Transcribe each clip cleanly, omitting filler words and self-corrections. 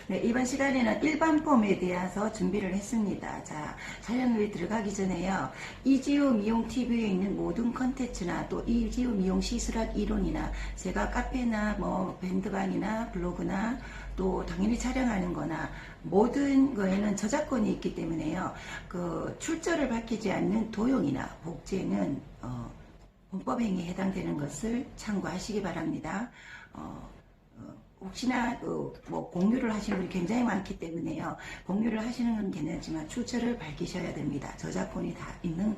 네, 이번 시간에는 일반 폼에 대해서 준비를 했습니다. 자, 촬영에 들어가기 전에요. 이지우 미용 TV에 있는 모든 컨텐츠나 또 이지우 미용 시술학 이론이나 제가 카페나 뭐 밴드방이나 블로그나 또 당연히 촬영하는 거나 모든 거에는 저작권이 있기 때문에요. 그 출처를 밝히지 않는 도용이나 복제는 범법행위에 해당되는 것을 참고하시기 바랍니다. 혹시나 뭐 공유를 하시는 분이 굉장히 많기 때문에요. 공유를 하시는 건 괜찮지만 출처를 밝히셔야 됩니다. 저작권이 다 있는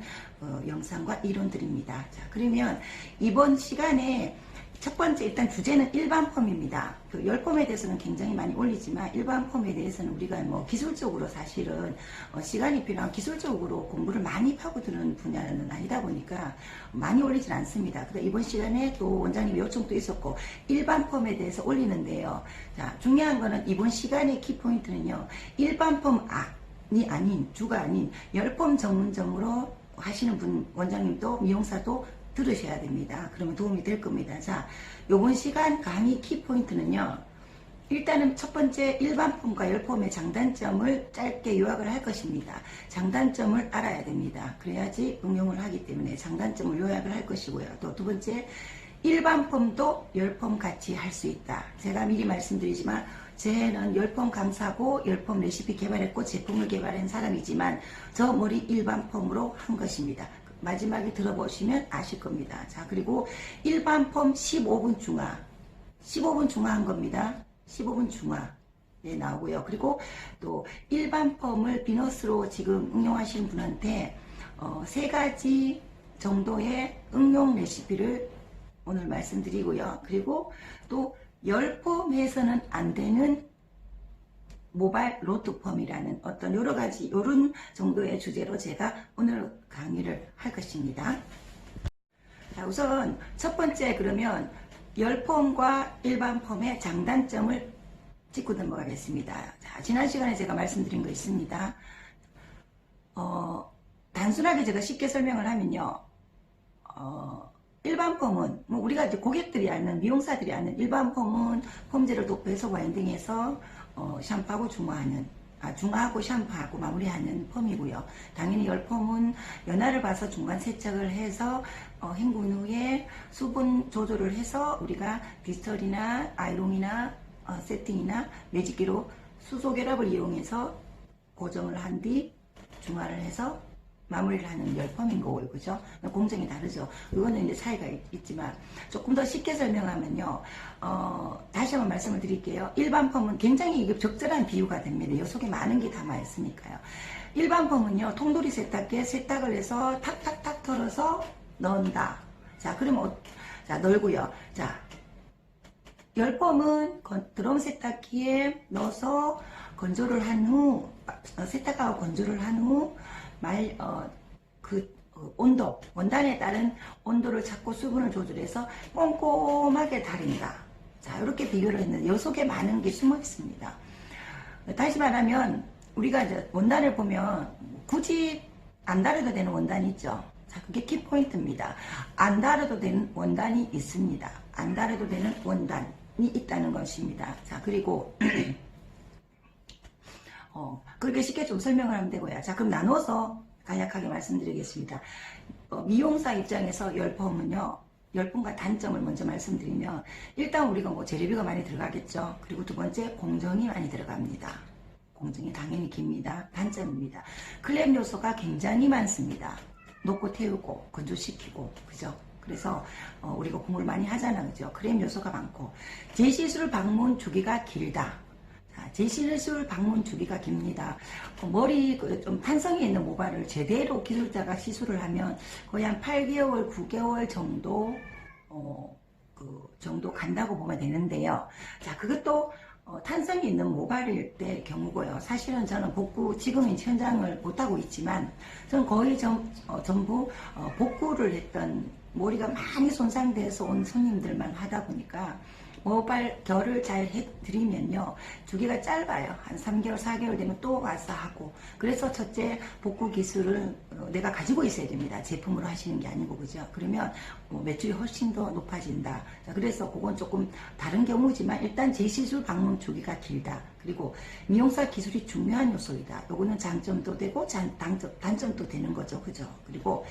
영상과 이론들입니다. 자, 그러면 이번 시간에 첫 번째 일단 주제는 일반 폼입니다. 그 열폼에 대해서는 굉장히 많이 올리지만 일반 폼에 대해서는 우리가 뭐 기술적으로 사실은 시간이 필요한 기술적으로 공부를 많이 파고드는 분야는 아니다 보니까 많이 올리진 않습니다. 그래서 이번 시간에 또 원장님 요청도 있었고 일반 폼에 대해서 올리는데요. 자, 중요한 거는 이번 시간의 키포인트는요. 일반 폼이 아닌 주가 아닌 열폼 전문점으로 하시는 분 원장님도 미용사도 들으셔야 됩니다. 그러면 도움이 될 겁니다. 자, 요번 시간 강의 키포인트는요. 일단은 첫 번째 일반 폼과 열폼의 장단점을 짧게 요약을 할 것입니다. 장단점을 알아야 됩니다. 그래야지 응용을 하기 때문에 장단점을 요약을 할 것이고요. 또 두 번째 일반 폼도 열폼 같이 할 수 있다. 제가 미리 말씀드리지만 쟤는 열폼 강사고 열폼 레시피 개발했고 제품을 개발한 사람이지만 저 머리 일반 폼으로 한 것입니다. 마지막에 들어보시면 아실 겁니다. 자, 그리고 일반 폼 15분 중화 15분 중화한 겁니다. 15분 중화 네, 나오고요. 그리고 또 일반 폼을 비너스로 지금 응용하시는 분한테 3가지 정도의 응용 레시피를 오늘 말씀드리고요. 그리고 또 열폼에서는 안 되는 모발 로트폼이라는 어떤 여러가지 이런 정도의 주제로 제가 오늘 강의를 할 것입니다. 자, 우선 첫 번째 그러면 열폼과 일반 폼의 장단점을 짚고 넘어가겠습니다. 자, 지난 시간에 제가 말씀드린 거 있습니다. 단순하게 제가 쉽게 설명을 하면요. 일반 폼은 뭐 우리가 이제 고객들이 아는 미용사들이 아는 일반 폼은 폼제를 도포해서 와인딩해서 샴푸하고 중화하고 샴푸하고 마무리하는 폼이고요. 당연히 열폼은 연화를 봐서 중간 세척을 해서 헹군 후에 수분 조절을 해서 우리가 디지털이나 아이롱이나 세팅이나 매직기로 수소 결합을 이용해서 고정을 한 뒤 중화를 해서 마무리를 하는 열폼인 거고요. 그죠? 공정이 다르죠. 이거는 이제 차이가 있지만 조금 더 쉽게 설명하면요. 다시 한번 말씀을 드릴게요. 일반 폼은 굉장히 이게 적절한 비유가 됩니다. 이 속에 많은 게 담아 있으니까요. 일반 폼은요. 통돌이 세탁기에 세탁을 해서 탁탁탁 털어서 넣는다. 자, 그러면 자, 널고요. 자, 열폼은 드럼 세탁기에 넣어서 건조를 한 후 세탁하고 건조를 한 후 온도, 원단에 따른 온도를 찾고 수분을 조절해서 꼼꼼하게 다린다. 자, 이렇게 비교를 했는데 이 속에 많은 게 숨어 있습니다. 다시 말하면 우리가 이제 원단을 보면 굳이 안 다려도 되는 원단이 있죠. 자, 그게 키포인트입니다. 안 다려도 되는 원단이 있습니다. 안 다려도 되는 원단이 있다는 것입니다. 자, 그리고 그렇게 쉽게 좀 설명을 하면 되고요. 자, 그럼 나눠서 간략하게 말씀드리겠습니다. 미용사 입장에서 열폼은요, 열폼과 단점을 먼저 말씀드리면, 일단 우리가 뭐 재료비가 많이 들어가겠죠. 그리고 두 번째, 공정이 많이 들어갑니다. 공정이 당연히 깁니다. 단점입니다. 클램 요소가 굉장히 많습니다. 녹고 태우고, 건조시키고, 그죠? 그래서 우리가 공부를 많이 하잖아, 그죠? 클램 요소가 많고, 제시술 방문 주기가 길다. 제시술 방문 주기가 깁니다. 머리 좀 탄성이 있는 모발을 제대로 기술자가 시술을 하면 거의 한 8개월, 9개월 정도 정도 간다고 보면 되는데요. 자, 그것도 탄성이 있는 모발일 때 경우고요. 사실은 저는 복구 지금은 현장을 못하고 있지만 저는 거의 전부 복구를 했던 머리가 많이 손상돼서 온 손님들만 하다 보니까 모발 결을 잘 해드리면요, 주기가 짧아요. 한 3개월, 4개월 되면 또 와서 하고. 그래서 첫째, 복구 기술을 내가 가지고 있어야 됩니다. 제품으로 하시는 게 아니고, 그죠? 그러면 매출이 훨씬 더 높아진다. 자, 그래서 그건 조금 다른 경우지만 일단 재시술 방문 주기가 길다. 그리고 미용사 기술이 중요한 요소이다. 요거는 장점도 되고 단점도 되는 거죠. 그죠? 그리고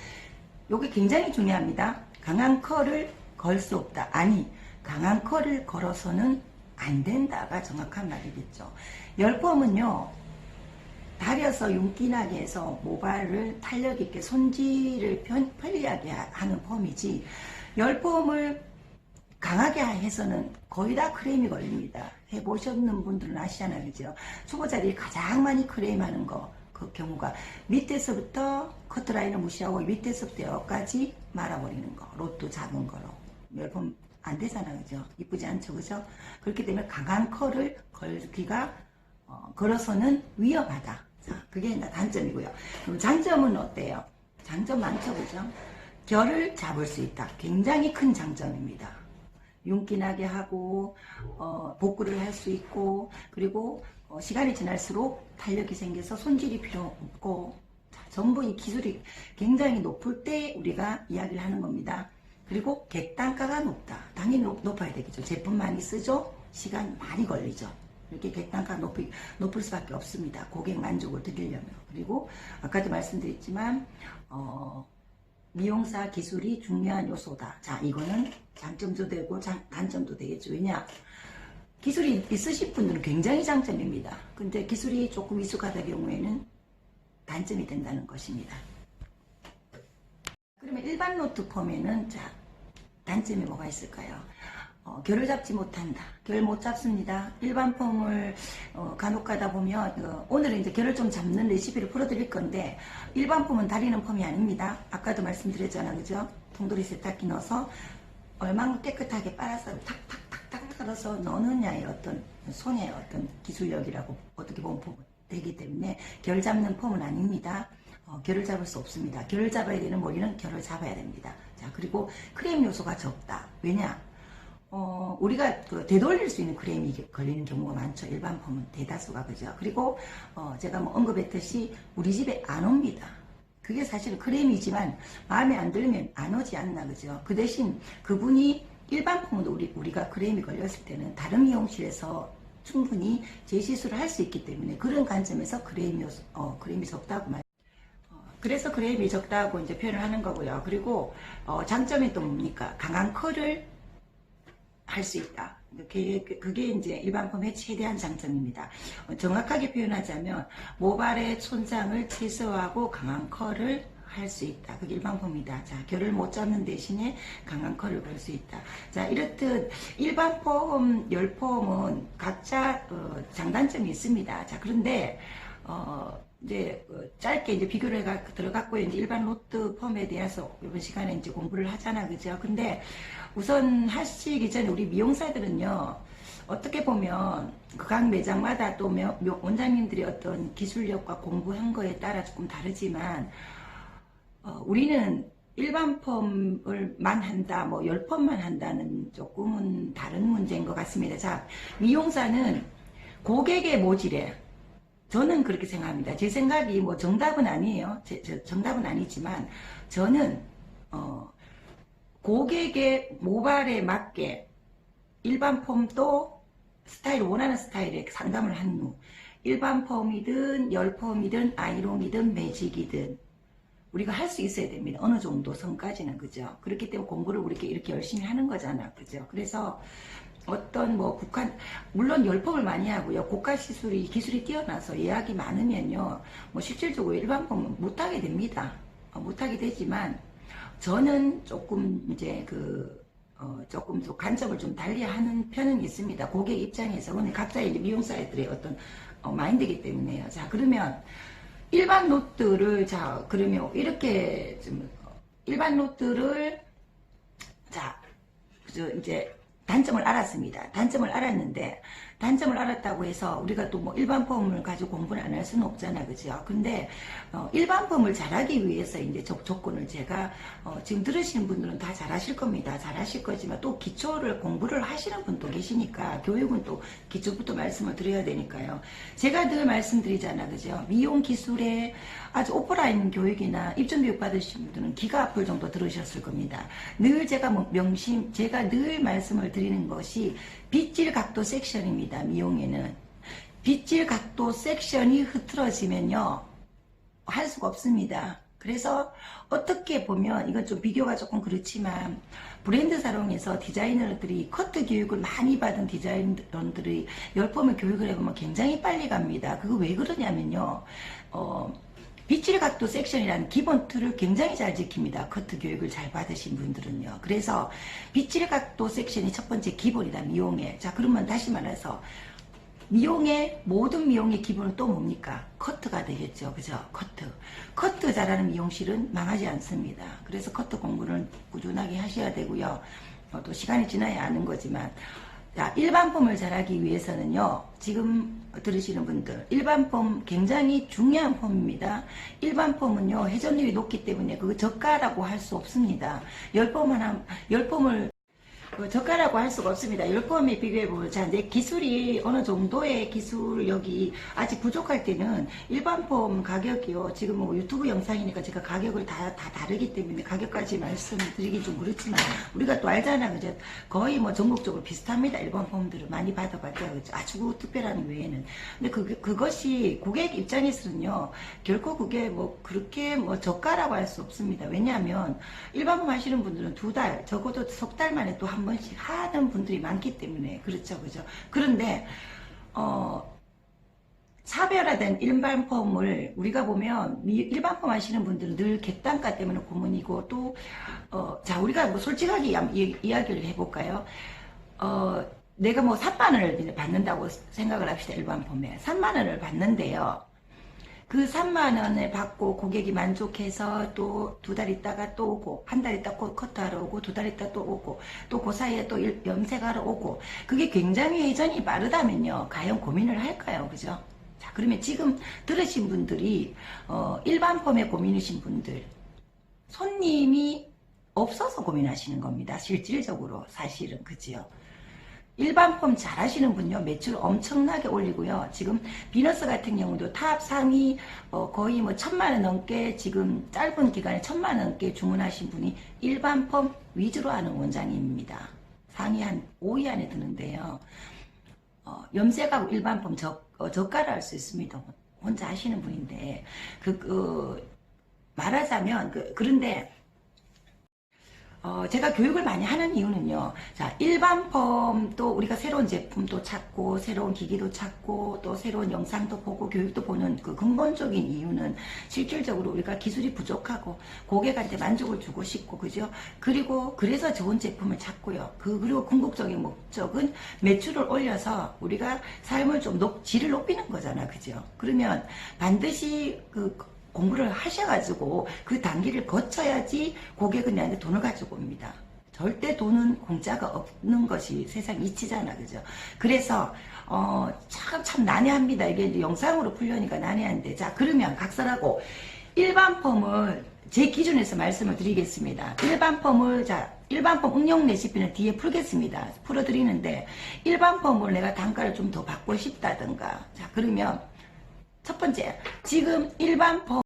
요게 굉장히 중요합니다. 강한 컬을 걸 수 없다. 아니, 강한 컬을 걸어서는 안 된다가 정확한 말이겠죠. 열펌은요, 다려서 윤기나게 해서 모발을 탄력 있게 손질을 편리하게 하는 펌이지, 열펌을 강하게 해서는 거의 다 크레임이 걸립니다. 해보셨는 분들은 아시잖아요. 그죠? 초보자들이 가장 많이 크레임하는 거, 그 경우가 밑에서부터 커트라인을 무시하고 밑에서부터 여기까지 말아버리는 거. 롯도 작은 거로. 열펌 안 되잖아. 그죠? 이쁘지 않죠. 그죠? 그렇기 때문에 강한 컬을 걸기가 걸어서는 위험하다. 자, 그게 단점이고요. 그럼 장점은 어때요? 장점 많죠. 그죠? 결을 잡을 수 있다. 굉장히 큰 장점입니다. 윤기나게 하고 복구를 할 수 있고, 그리고 시간이 지날수록 탄력이 생겨서 손질이 필요 없고, 자, 전부 이 기술이 굉장히 높을 때 우리가 이야기를 하는 겁니다. 그리고 객단가가 높다. 당연히 높아야 되겠죠. 제품 많이 쓰죠. 시간 많이 걸리죠. 이렇게 객단가 높을 수밖에 없습니다. 고객 만족을 드리려면. 그리고 아까도 말씀드렸지만 미용사 기술이 중요한 요소다. 자, 이거는 장점도 되고 단점도 되겠죠. 왜냐? 기술이 있으신 분들은 굉장히 장점입니다. 근데 기술이 조금 미숙하다 경우에는 단점이 된다는 것입니다. 그러면 일반 노트 펌에는 자, 단점이 뭐가 있을까요? 결을 잡지 못한다. 결 못 잡습니다. 일반 펌을 간혹 가다 보면 오늘은 이제 결을 좀 잡는 레시피를 풀어드릴 건데, 일반 펌은 다리는 펌이 아닙니다. 아까도 말씀드렸잖아요. 그죠? 통돌이 세탁기 넣어서 얼마나 깨끗하게 빨아서 탁탁탁탁 털어서 넣느냐의 어떤 손의 어떤 기술력이라고 어떻게 보면 되기 때문에 결 잡는 펌은 아닙니다. 결을 잡을 수 없습니다. 결을 잡아야 되는 머리는 결을 잡아야 됩니다. 자, 그리고 크레임 요소가 적다. 왜냐? 우리가 되돌릴 수 있는 크레임이 걸리는 경우가 많죠. 일반 펌은 대다수가. 그죠? 그리고 제가 뭐 언급했듯이 우리 집에 안 옵니다. 그게 사실은 크레임이지만 마음에 안 들면 안 오지 않나. 그죠? 그 대신 그분이 일반 펌은 우리가 크레임이 걸렸을 때는 다른 미용실에서 충분히 재시술을 할 수 있기 때문에 그런 관점에서 크레임이 적다고 말. 그래서 크레임이 적다고 이제 표현을 하는 거고요. 그리고 장점이 또 뭡니까? 강한 컬을 할 수 있다. 그게 이제 일반 펌의 최대한 장점입니다. 정확하게 표현하자면 모발의 손상을 최소화하고 강한 컬을 할 수 있다. 그게 일반 펌이다. 자, 결을 못 잡는 대신에 강한 컬을 걸 수 있다. 자, 이렇듯 일반 펌, 열펌은 각자 장단점이 있습니다. 자, 그런데 이제 짧게 이제 비교를 들어갔고 이제 일반 로트 펌에 대해서 이번 시간에 이제 공부를 하잖아. 그죠? 근데 우선 하시기 전에 우리 미용사들은요, 어떻게 보면 각 매장마다 또 원장님들의 어떤 기술력과 공부한 거에 따라 조금 다르지만, 우리는 일반 펌을만 한다, 뭐 열펌만 한다는 조금은 다른 문제인 것 같습니다. 자, 미용사는 고객의 모질에, 저는 그렇게 생각합니다. 제 생각이 뭐 정답은 아니에요. 정답은 아니지만 저는 고객의 모발에 맞게 일반 펌도 원하는 스타일에 상담을 한 후, 일반 펌이든 열펌이든 아이롱이든 매직이든 우리가 할 수 있어야 됩니다. 어느 정도 선까지는. 그죠? 그렇기 때문에 공부를 우리가 이렇게 열심히 하는 거잖아. 그죠? 그래서 어떤 뭐 물론 열펌을 많이 하고요. 고가 기술이 뛰어나서 예약이 많으면요, 뭐 실질적으로 일반 펌은 못하게 됩니다. 못하게 되지만 저는 조금 이제 조금 더 관점을 좀 달리하는 편은 있습니다. 고객 입장에서는 각자의 미용사들의 어떤 마인드이기 때문에요. 자, 그러면 일반 노트를, 자, 그러면 이렇게 좀 일반 노트를, 자, 이제 단점을 알았습니다. 단점을 알았는데, 단점을 알았다고 해서 우리가 또 뭐 일반 펌을 가지고 공부를 안 할 수는 없잖아, 그죠? 근데 일반 펌을 잘하기 위해서 이제 조건을 제가 지금 들으시는 분들은 다 잘하실 겁니다. 잘하실 거지만 또 기초를 공부를 하시는 분도 계시니까 교육은 또 기초부터 말씀을 드려야 되니까요. 제가 늘 말씀드리잖아, 그죠? 미용 기술에 아주 오프라인 교육이나 입점교육 받으신 분들은 기가 아플 정도 들으셨을 겁니다. 늘 제가 제가 늘 말씀을 드리는 것이 빗질 각도 섹션입니다. 미용에는 빗질 각도 섹션이 흐트러지면요 할 수가 없습니다. 그래서 어떻게 보면 이건 좀 비교가 조금 그렇지만 브랜드 사롱에서 디자이너들이 커트 교육을 많이 받은 디자이너들이 10번을 교육을 해보면 굉장히 빨리 갑니다. 그거 왜 그러냐면요 빗질 각도 섹션이라는 기본 틀을 굉장히 잘 지킵니다. 커트 교육을 잘 받으신 분들은요. 그래서 빗질 각도 섹션이 첫 번째 기본이다. 미용에. 자, 그러면 다시 말해서 모든 미용의 기본은 또 뭡니까? 커트가 되겠죠. 그죠? 커트 잘하는 미용실은 망하지 않습니다. 그래서 커트 공부를 꾸준하게 하셔야 되고요. 또 시간이 지나야 아는 거지만 자, 일반 펌을 잘하기 위해서는요, 지금 들으시는 분들, 일반 펌 굉장히 중요한 펌입니다. 일반 펌은요, 회전율이 높기 때문에 그거 저가라고 할 수 없습니다. 10펌을 저가라고 할 수가 없습니다. 10펌에 비교해보면, 자, 내 기술이 어느 정도의 기술력이 아직 부족할 때는 일반 펌 가격이요. 지금 뭐 유튜브 영상이니까 제가 가격을 다 다르기 때문에 가격까지 말씀드리기 좀 그렇지만, 우리가 또 알잖아. 그죠? 거의 뭐 전국적으로 비슷합니다. 일반 펌들을 많이 받아봤죠. 그죠? 아주 특별한 외에는. 근데 그것이 고객 입장에서는요, 결코 그게 뭐 그렇게 뭐 저가라고 할 수 없습니다. 왜냐하면 일반 펌 하시는 분들은 2달, 적어도 석 달 만에 또 한 번씩 하는 분들이 많기 때문에 그렇죠, 그죠? 그런데 차별화된 일반 펌을 우리가 보면 일반 펌 하시는 분들은 늘 객단가 때문에 고민이고 또 자, 우리가 뭐 솔직하게 이야기를 해볼까요? 내가 뭐 3만 원을 받는다고 생각을 합시다. 일반 펌에 3만 원을 받는데요. 그 3만 원을 받고 고객이 만족해서 또 2달 있다가 또 오고, 한 달 있다 커트하러 오고, 2달 있다 또 오고, 또 그 사이에 또 염색하러 오고, 그게 굉장히 회전이 빠르다면요, 과연 고민을 할까요? 그죠? 자, 그러면 지금 들으신 분들이, 일반 펌에 고민이신 분들, 손님이 없어서 고민하시는 겁니다. 실질적으로, 사실은. 그지요? 일반 펌 잘 하시는 분요 매출 엄청나게 올리고요. 지금 비너스 같은 경우도 탑 상위 거의 뭐 1000만원 넘게 지금 짧은 기간에 1000만원 넘게 주문하신 분이 일반 펌 위주로 하는 원장님입니다. 상위 한 5위 안에 드는데요. 염색하고 일반 펌 저가를 할 수 있습니다. 혼자 하시는 분인데 말하자면 그런데 제가 교육을 많이 하는 이유는요. 자, 일반 펌도 우리가 새로운 제품도 찾고, 새로운 기기도 찾고, 또 새로운 영상도 보고, 교육도 보는 그 근본적인 이유는 실질적으로 우리가 기술이 부족하고, 고객한테 만족을 주고 싶고, 그죠? 그리고, 그래서 좋은 제품을 찾고요. 그리고 궁극적인 목적은 매출을 올려서 우리가 삶을 좀 질을 높이는 거잖아. 그죠? 그러면 반드시 공부를 하셔가지고 그 단계를 거쳐야지 고객은 나한테 돈을 가지고 옵니다. 절대 돈은 공짜가 없는 것이 세상 이치잖아. 그죠? 그래서 참 난해합니다. 이게 이제 영상으로 풀려니까 난해한데, 자, 그러면 각설하고 일반 펌을 제 기준에서 말씀을 드리겠습니다. 일반 펌을 일반 펌 응용 레시피는 뒤에 풀겠습니다. 풀어드리는데, 일반 펌을 내가 단가를 좀 더 받고 싶다든가, 자, 그러면 첫 번째, 지금 일반 펌